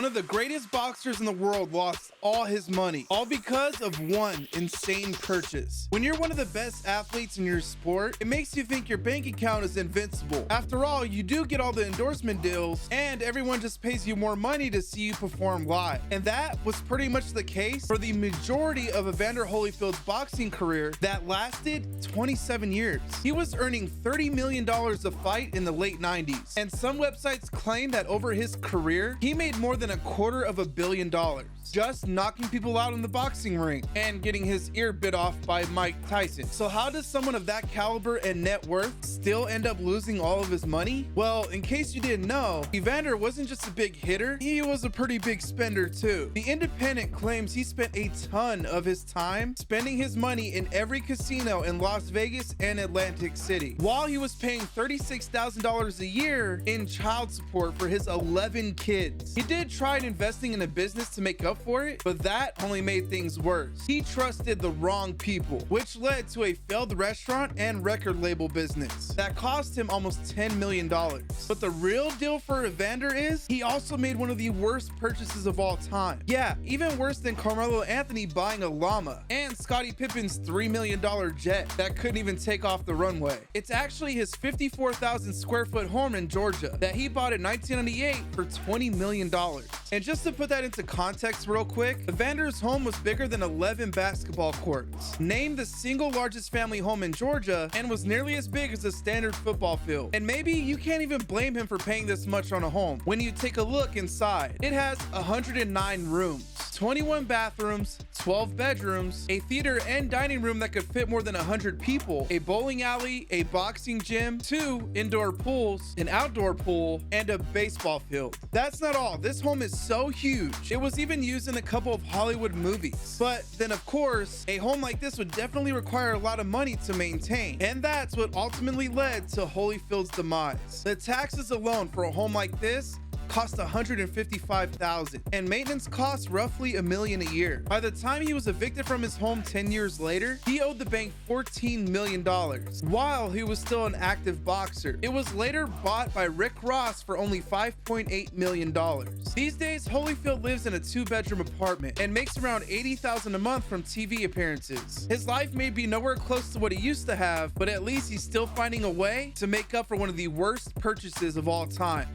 of the greatest boxers in the world lost all his money, all because of one insane purchase. When you're one of the best athletes in your sport, it makes you think your bank account is invincible. After all, you do get all the endorsement deals, and everyone just pays you more money to see you perform live. And that was pretty much the case for the majority of Evander Holyfield's boxing career that lasted 27 years. He was earning $30 million a fight in the late 90s, and some websites claim that over his career, he made more than $250 million just knocking people out in the boxing ring and getting his ear bit off by Mike Tyson. So how does someone of that caliber and net worth still end up losing all of his money? Well, in case you didn't know, Evander wasn't just a big hitter, he was a pretty big spender too. The Independent claims he spent a ton of his time spending his money in every casino in Las Vegas and Atlantic City, while he was paying $36,000 a year in child support for his 11 kids. He did try investing in a business to make up for it, but that only made things worse. He trusted the wrong people, which led to a failed restaurant and record label business that cost him almost $10 million. But the real deal for Evander is he also made one of the worst purchases of all time. Yeah, even worse than Carmelo Anthony buying a llama and Scottie Pippen's $3 million jet that couldn't even take off the runway. It's actually his 54,000 square foot home in Georgia that he bought in 1998 for $20 million. And just to put that into context real quick, Evander's home was bigger than 11 basketball courts, named the single largest family home in Georgia, and was nearly as big as a standard football field. And maybe you can't even blame him for paying this much on a home when you take a look inside. It has 109 rooms, 21 bathrooms, 12 bedrooms, a theater and dining room that could fit more than 100 people, a bowling alley, a boxing gym, 2 indoor pools, an outdoor pool, and a baseball field. That's not all. This home is so huge, it was even used in a couple of Hollywood movies. But then of course, a home like this would definitely require a lot of money to maintain, and that's what ultimately led to Holyfield's demise. The taxes alone for a home like this cost $155,000, and maintenance costs roughly $1 million a year. By the time he was evicted from his home 10 years later, he owed the bank $14 million while he was still an active boxer. It was later bought by Rick Ross for only $5.8 million. These days, Holyfield lives in a 2-bedroom apartment and makes around $80,000 a month from TV appearances. His life may be nowhere close to what he used to have, but at least he's still finding a way to make up for one of the worst purchases of all time.